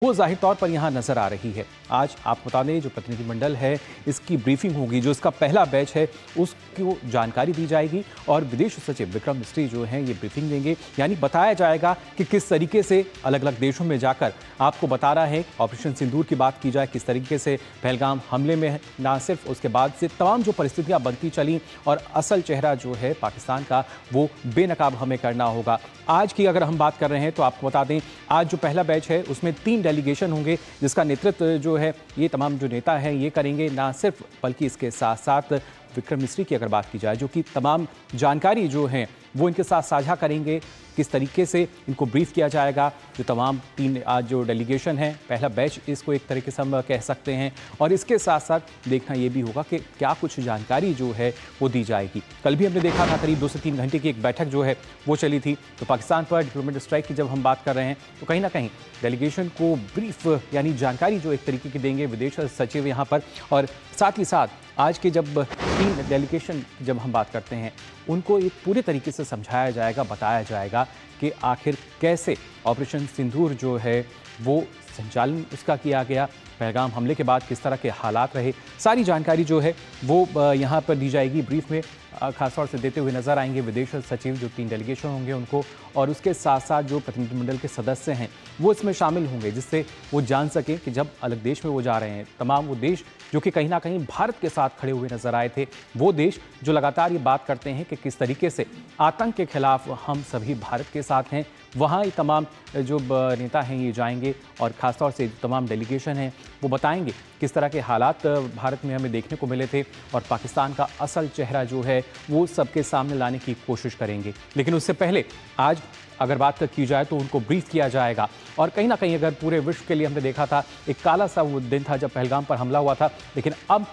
वो जाहिर तौर पर यहाँ नजर आ रही है। आज आप बता दें, जो प्रतिनिधिमंडल है इसकी ब्रीफिंग होगी, जो इसका पहला बैच है उसको जानकारी दी जाएगी और विदेश सचिव विक्रम मिस्री जो हैं ये ब्रीफिंग देंगे। यानी बताया जाएगा कि किस तरीके से अलग अलग देशों में जाकर आपको बता रहा है। ऑपरेशन सिंदूर की बात की जाए, किस तरीके से पहलगाम हमले में ना सिर्फ उसके बाद से तमाम जो परिस्थितियाँ बनती चली और असल चेहरा जो है पाकिस्तान का वो बेनकाब हमें करना होगा। आज की अगर हम बात कर रहे हैं तो आपको बता दें, आज जो पहला बैच है उसमें 3 डेलीगेशन होंगे, जिसका नेतृत्व जो है ये तमाम जो नेता हैं ये करेंगे। ना सिर्फ बल्कि इसके साथ साथ विक्रम मिस्री की अगर बात की जाए, जो कि तमाम जानकारी जो है वो इनके साथ साझा करेंगे, किस तरीके से इनको ब्रीफ किया जाएगा। जो तमाम 3 आज जो डेलीगेशन है, पहला बैच इसको एक तरीके से हम कह सकते हैं। और इसके साथ साथ देखना ये भी होगा कि क्या कुछ जानकारी जो है वो दी जाएगी। कल भी हमने देखा था करीब 2 से 3 घंटे की एक बैठक जो है वो चली थी। तो पाकिस्तान पर डिप्लोमेटिक स्ट्राइक की जब हम बात कर रहे हैं तो कहीं ना कहीं डेलीगेशन को ब्रीफ यानी जानकारी जो एक तरीके की देंगे विदेश सचिव यहाँ पर। और साथ ही साथ आज के जब 3 डेलीगेशन जब हम बात करते हैं उनको एक पूरे तरीके से समझाया जाएगा, बताया जाएगा कि आखिर कैसे ऑपरेशन सिंदूर जो है वो संचालन उसका किया गया, पहलगाम हमले के बाद किस तरह के हालात रहे। सारी जानकारी जो है वो यहाँ पर दी जाएगी। ब्रीफ में खासतौर से देते हुए नजर आएंगे विदेश सचिव, जो 3 डेलीगेशन होंगे उनको, और उसके साथ साथ जो प्रतिनिधिमंडल के सदस्य हैं वो इसमें शामिल होंगे, जिससे वो जान सकें कि जब अलग देश में वो जा रहे हैं, तमाम वो देश जो कि कहीं ना कहीं भारत के साथ खड़े हुए नजर आए थे, वो देश जो लगातार ये बात करते हैं कि किस तरीके से आतंक के खिलाफ हम सभी भारत के साथ हैं, वहाँ ये तमाम जो नेता हैं ये जाएंगे और ख़ासतौर से तमाम डेलीगेशन हैं वो बताएंगे किस तरह के हालात भारत में हमें देखने को मिले थे और पाकिस्तान का असल चेहरा जो है वो सबके सामने लाने की कोशिश करेंगे। लेकिन उससे पहले आज अगर बात की जाए तो उनको ब्रीफ किया जाएगा। और कहीं ना कहीं अगर पूरे विश्व के लिए हमने देखा था, एक काला सा वो दिन था जब पहलगाम पर हमला हुआ था, लेकिन अब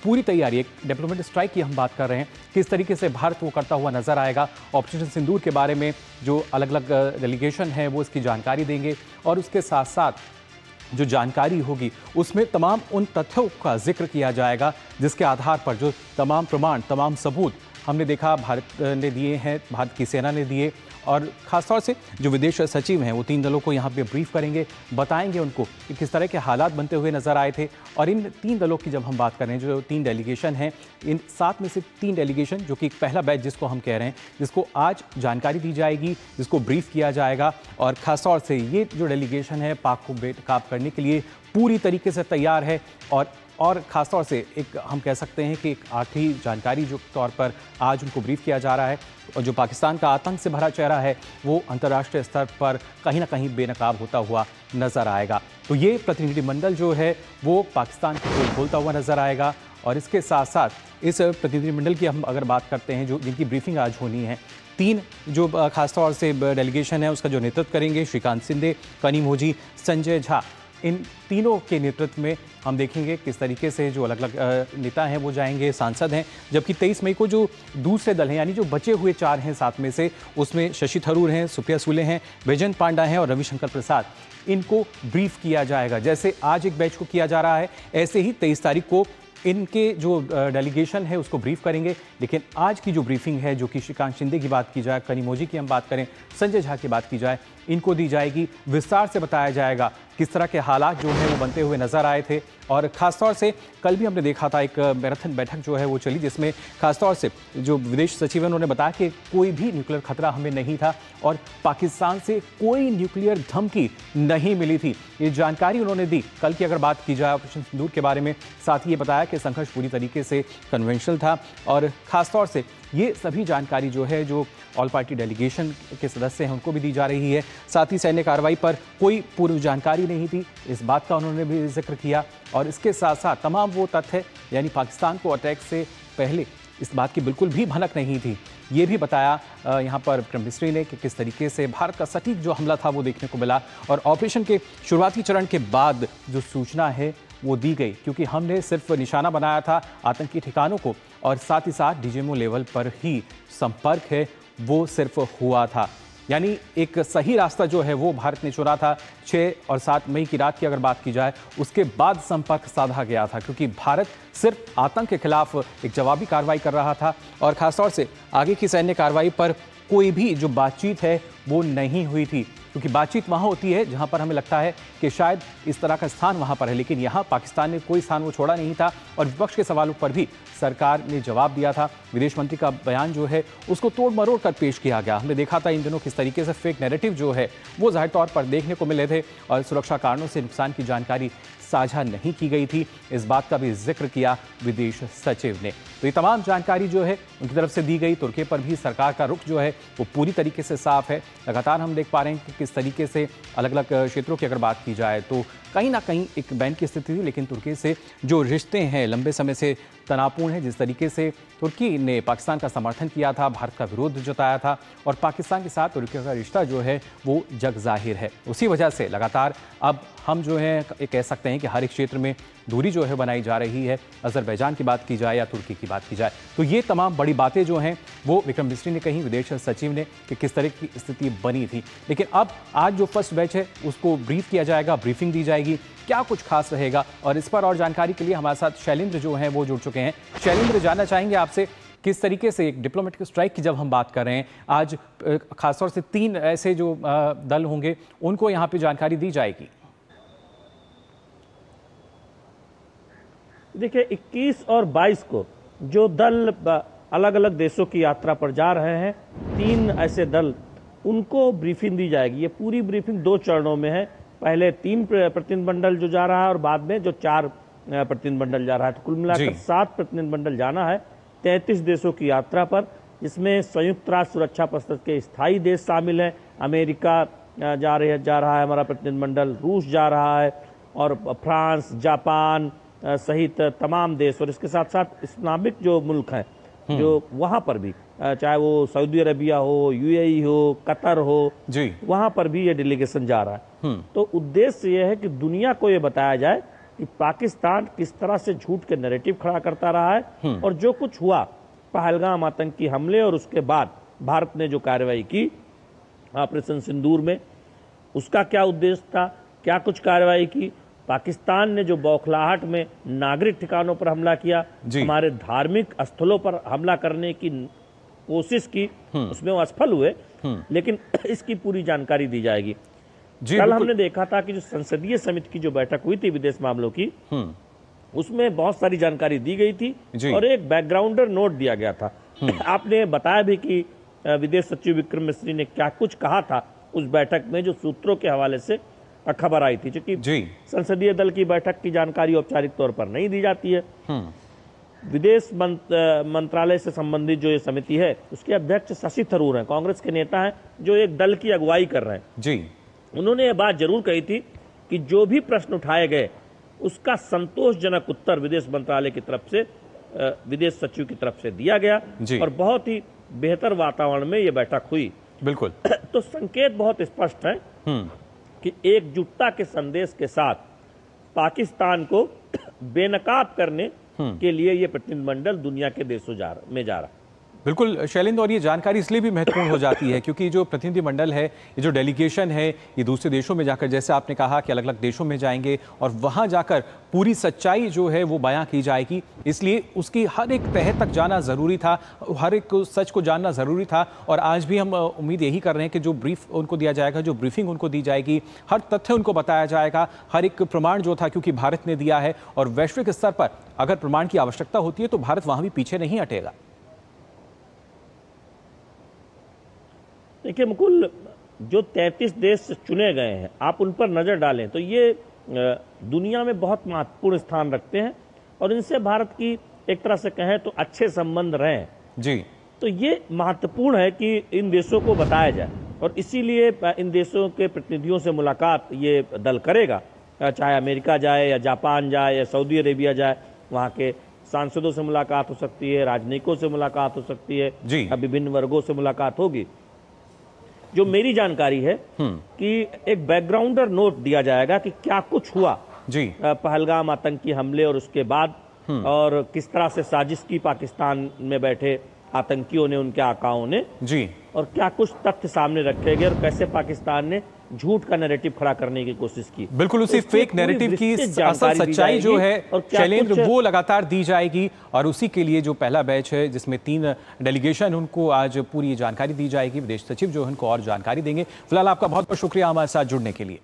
पूरी तैयारी, एक डिप्लोमेटिक स्ट्राइक की हम बात कर रहे हैं, किस तरीके से भारत वो करता हुआ नजर आएगा। ऑपरेशन सिंदूर के बारे में जो अलग अलग डेलीगेशन है वो इसकी जानकारी देंगे और उसके साथ साथ जो जानकारी होगी उसमें तमाम उन तथ्यों का जिक्र किया जाएगा जिसके आधार पर जो तमाम प्रमाण, तमाम सबूत हमने देखा भारत ने दिए हैं, भारत की सेना ने दिए। और ख़ासतौर से जो विदेश सचिव हैं वो 3 दलों को यहाँ पे ब्रीफ करेंगे, बताएंगे उनको कि किस तरह के हालात बनते हुए नज़र आए थे। और इन 3 दलों की जब हम बात कर रहे हैं, जो 3 डेलीगेशन हैं, इन 7 में से 3 डेलीगेशन जो कि पहला बैच जिसको हम कह रहे हैं, जिसको आज जानकारी दी जाएगी, जिसको ब्रीफ किया जाएगा। और ख़ासतौर से ये जो डेलीगेशन है पाक को बेनकाब करने के लिए पूरी तरीके से तैयार है। और ख़ासतौर से एक हम कह सकते हैं कि एक आखिरी जानकारी जो तौर पर आज उनको ब्रीफ किया जा रहा है, और जो पाकिस्तान का आतंक से भरा चेहरा है वो अंतर्राष्ट्रीय स्तर पर कहीं ना कहीं बेनकाब होता हुआ नज़र आएगा। तो ये प्रतिनिधिमंडल जो है वो पाकिस्तान की पोल खोलता हुआ नज़र आएगा। और इसके साथ साथ इस प्रतिनिधिमंडल की हम अगर बात करते हैं, जो जिनकी ब्रीफिंग आज होनी है, 3 जो खासतौर से डेलीगेशन है उसका जो नेतृत्व करेंगे श्रीकांत शिंदे, कनिमोझी, संजय झा, इन तीनों के नेतृत्व में हम देखेंगे किस तरीके से जो अलग अलग नेता हैं वो जाएंगे, सांसद हैं। जबकि 23 मई को जो दूसरे दल हैं, यानी जो बचे हुए 4 हैं 7 में से, उसमें शशि थरूर हैं, सुप्रिया सुले हैं, वैजयंत पांडा हैं और रविशंकर प्रसाद, इनको ब्रीफ किया जाएगा। जैसे आज एक बैच को किया जा रहा है, ऐसे ही 23 तारीख को इनके जो डेलीगेशन है उसको ब्रीफ करेंगे। लेकिन आज की जो ब्रीफिंग है, जो कि श्रीकांत शिंदे की बात की जाए, कनिमोझी की हम बात करें, संजय झा की बात की जाए, इनको दी जाएगी। विस्तार से बताया जाएगा किस तरह के हालात जो हैं वो बनते हुए नज़र आए थे। और ख़ासतौर से कल भी हमने देखा था एक मैराथन बैठक जो है वो चली, जिसमें ख़ासतौर से जो विदेश सचिव हैं उन्होंने बताया कि कोई भी न्यूक्लियर खतरा हमें नहीं था और पाकिस्तान से कोई न्यूक्लियर धमकी नहीं मिली थी। ये जानकारी उन्होंने दी। कल की अगर बात की जाए ऑपरेशन सिंदूर के बारे में, साथ ही ये बताया कि संघर्ष पूरी तरीके से कन्वेंशनल था। और ख़ासतौर से ये सभी जानकारी जो है जो ऑल पार्टी डेलीगेशन के सदस्य हैं उनको भी दी जा रही है। साथ ही सैन्य कार्रवाई पर कोई पूर्व जानकारी नहीं थी, इस बात का उन्होंने भी जिक्र किया। और इसके साथ साथ तमाम वो तथ्य, यानी पाकिस्तान को अटैक से पहले इस बात की बिल्कुल भी भनक नहीं थी, ये भी बताया यहाँ पर विक्रम मिस्री ने कि किस तरीके से भारत का सटीक जो हमला था वो देखने को मिला। और ऑपरेशन के शुरुआती चरण के बाद जो सूचना है वो दी गई, क्योंकि हमने सिर्फ निशाना बनाया था आतंकी ठिकानों को और साथ ही साथ डीजीएमओ लेवल पर ही संपर्क है वो सिर्फ हुआ था। यानी एक सही रास्ता जो है वो भारत ने चुना था। 6 और 7 मई की रात की अगर बात की जाए, उसके बाद संपर्क साधा गया था, क्योंकि भारत सिर्फ आतंक के खिलाफ एक जवाबी कार्रवाई कर रहा था और खासतौर से आगे की सैन्य कार्रवाई पर कोई भी जो बातचीत है वो नहीं हुई थी। क्योंकि बातचीत वहाँ होती है जहाँ पर हमें लगता है कि शायद इस तरह का स्थान वहाँ पर है, लेकिन यहाँ पाकिस्तान ने कोई स्थान वो छोड़ा नहीं था और विपक्ष के सवालों पर भी सरकार ने जवाब दिया था। विदेश मंत्री का बयान जो है उसको तोड़ मरोड़ कर पेश किया गया। हमने देखा था इन दिनों किस तरीके से फेक नैरेटिव जो है वो जाहिर तौर पर देखने को मिले थे और सुरक्षा कारणों से नुकसान की जानकारी साझा नहीं की गई थी। इस बात का भी जिक्र किया विदेश सचिव ने। तो ये तमाम जानकारी जो है उनकी तरफ से दी गई। तुर्की पर भी सरकार का रुख जो है वो पूरी तरीके से साफ है। लगातार हम देख पा रहे हैं कि किस तरीके से अलग अलग क्षेत्रों की अगर बात की जाए तो कहीं ना कहीं एक बैन की स्थिति थी, लेकिन तुर्की से जो रिश्ते हैं लंबे समय से तनावपूर्ण है। जिस तरीके से तुर्की ने पाकिस्तान का समर्थन किया था, भारत का विरोध जताया था और पाकिस्तान के साथ तुर्की का रिश्ता जो है वो जग जाहिर है। उसी वजह से लगातार अब हम जो है कह सकते हैं कि हर एक क्षेत्र में दूरी जो है बनाई जा रही है। अजरबैजान की बात की जाए या तुर्की की बात की जाए, तो ये तमाम बड़ी बातें जो हैं वो विक्रम मिस्री ने कही, विदेश सचिव ने, कि किस तरह की स्थिति बनी थी। लेकिन अब आज जो फर्स्ट बैच है उसको ब्रीफ किया जाएगा, ब्रीफिंग दी जाएगी, क्या कुछ खास रहेगा। और इस पर और जानकारी के लिए हमारे साथ शैलेंद्र जो हैं वो जुड़ चुके हैं। शैलेंद्र, जानना चाहेंगे आपसे किस तरीके से एक डिप्लोमेटिक स्ट्राइक की जब हम बात कर रहे हैं आज खासतौर से 3 ऐसे जो दल होंगे उनको यहाँ पे जानकारी दी जाएगी। देखिए 21 और 22 को जो दल अलग अलग देशों की यात्रा पर जा रहे हैं, 3 ऐसे दल, उनको ब्रीफिंग दी जाएगी। ये पूरी ब्रीफिंग 2 चरणों में है। पहले 3 प्रतिनिधिमंडल जो जा रहा है और बाद में जो 4 प्रतिनिधिमंडल जा रहा है। तो कुल मिलाकर 7 प्रतिनिधिमंडल जाना है 33 देशों की यात्रा पर, जिसमें संयुक्त राष्ट्र सुरक्षा परिषद के स्थायी देश शामिल हैं। अमेरिका जा रहा है हमारा प्रतिनिधिमंडल, रूस जा रहा है और फ्रांस, जापान सहित तमाम देश, और इसके साथ साथ इस्लामिक जो मुल्क हैं जो वहाँ पर भी, चाहे वो सऊदी अरबिया हो, यूएई हो, कतर हो जी, वहाँ पर भी ये डेलीगेशन जा रहा है। तो उद्देश्य ये है कि दुनिया को ये बताया जाए कि पाकिस्तान किस तरह से झूठ के नैरेटिव खड़ा करता रहा है और जो कुछ हुआ पहलगाम आतंकी हमले और उसके बाद भारत ने जो कार्रवाई की ऑपरेशन सिंदूर में, उसका क्या उद्देश्य था, क्या कुछ कार्रवाई की। पाकिस्तान ने जो बौखलाहट में नागरिक ठिकानों पर हमला किया, हमारे धार्मिक स्थलों पर हमला करने की कोशिश की, उसमें वो असफल हुए, लेकिन इसकी पूरी जानकारी दी जाएगी। कल हमने देखा था कि जो संसदीय समिति की जो बैठक हुई थी विदेश मामलों की, उसमें बहुत सारी जानकारी दी गई थी और एक बैकग्राउंडर नोट दिया गया था। आपने बताया भी कि विदेश सचिव विक्रम मिस्री ने क्या कुछ कहा था उस बैठक में, जो सूत्रों के हवाले से खबर आई थी। क्योंकि संसदीय दल की बैठक की जानकारी औपचारिक तौर पर नहीं दी जाती है। विदेश मंत्रालय से संबंधित जो ये समिति है उसके अध्यक्ष शशि थरूर हैं, कांग्रेस के नेता हैं जो एक दल की अगुवाई कर रहे हैं जी। उन्होंने ये बात जरूर कही थी कि जो भी प्रश्न उठाए गए उसका संतोषजनक उत्तर विदेश मंत्रालय की तरफ से, विदेश सचिव की तरफ से दिया गया और बहुत ही बेहतर वातावरण में ये बैठक हुई। बिल्कुल। तो संकेत बहुत स्पष्ट है कि एकजुटता के संदेश के साथ पाकिस्तान को बेनकाब करने के लिए ये प्रतिनिधिमंडल दुनिया के देशों में जा रहा है। बिल्कुल शैलेंद्र, और ये जानकारी इसलिए भी महत्वपूर्ण हो जाती है क्योंकि जो प्रतिनिधिमंडल है, ये जो डेलीगेशन है, ये दूसरे देशों में जाकर, जैसे आपने कहा कि अलग अलग देशों में जाएंगे और वहां जाकर पूरी सच्चाई जो है वो बयां की जाएगी। इसलिए उसकी हर एक तह तक जाना ज़रूरी था, हर एक सच को जानना ज़रूरी था। और आज भी हम उम्मीद यही कर रहे हैं कि जो ब्रीफ उनको दिया जाएगा, जो ब्रीफिंग उनको दी जाएगी, हर तथ्य उनको बताया जाएगा, हर एक प्रमाण जो था, क्योंकि भारत ने दिया है और वैश्विक स्तर पर अगर प्रमाण की आवश्यकता होती है तो भारत वहाँ भी पीछे नहीं हटेगा। देखिए मुकुल, जो 33 देश चुने गए हैं, आप उन पर नजर डालें तो ये दुनिया में बहुत महत्वपूर्ण स्थान रखते हैं और इनसे भारत की एक तरह से कहें तो अच्छे संबंध रहे हैं जी। तो ये महत्वपूर्ण है कि इन देशों को बताया जाए और इसीलिए इन देशों के प्रतिनिधियों से मुलाकात ये दल करेगा, चाहे अमेरिका जाए या जापान जाए या सऊदी अरेबिया जाए। वहाँ के सांसदों से मुलाकात हो सकती है, राजनयिकों से मुलाकात हो सकती है, विभिन्न वर्गों से मुलाकात होगी। जो मेरी जानकारी है कि एक बैकग्राउंडर नोट दिया जाएगा कि क्या कुछ हुआ जी पहलगाम आतंकी हमले और उसके बाद, और किस तरह से साजिश की पाकिस्तान में बैठे आतंकियों ने, उनके आकाओं ने जी, और क्या कुछ तथ्य सामने रखे गए और कैसे पाकिस्तान ने झूठ का नैरेटिव खड़ा करने की कोशिश की। बिल्कुल उसी फेक नैरेटिव की असल सच्चाई जो है शैलेंद्र वो लगातार दी जाएगी और उसी के लिए जो पहला बैच है जिसमें 3 डेलीगेशन उनको आज पूरी जानकारी दी जाएगी। विदेश सचिव जो है उनको और जानकारी देंगे। फिलहाल आपका बहुत बहुत शुक्रिया हमारे साथ जुड़ने के लिए।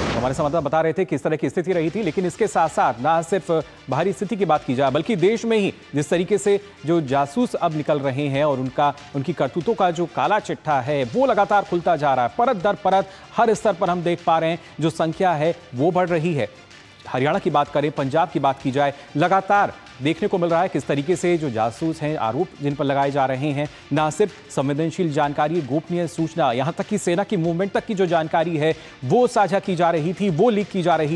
हमारे संवाददाता बता रहे थे किस तरह की स्थिति रही थी, लेकिन इसके साथ साथ ना सिर्फ बाहरी स्थिति की बात की जाए बल्कि देश में ही जिस तरीके से जो जासूस अब निकल रहे हैं और उनकी करतूतों का जो काला चिट्ठा है वो लगातार खुलता जा रहा है। परत दर परत हर स्तर पर हम देख पा रहे हैं जो संख्या है वो बढ़ रही है। हरियाणा की बात करें, पंजाब की बात की जाए, लगातार देखने को मिल रहा है किस तरीके से जो जासूस हैं, आरोप जिन पर लगाए जा रहे हैं, ना सिर्फ संवेदनशील जानकारी, गोपनीय सूचना, यहां तक कि सेना की मूवमेंट तक की जो जानकारी है वो साझा की जा रही थी, वो लीक की जा रही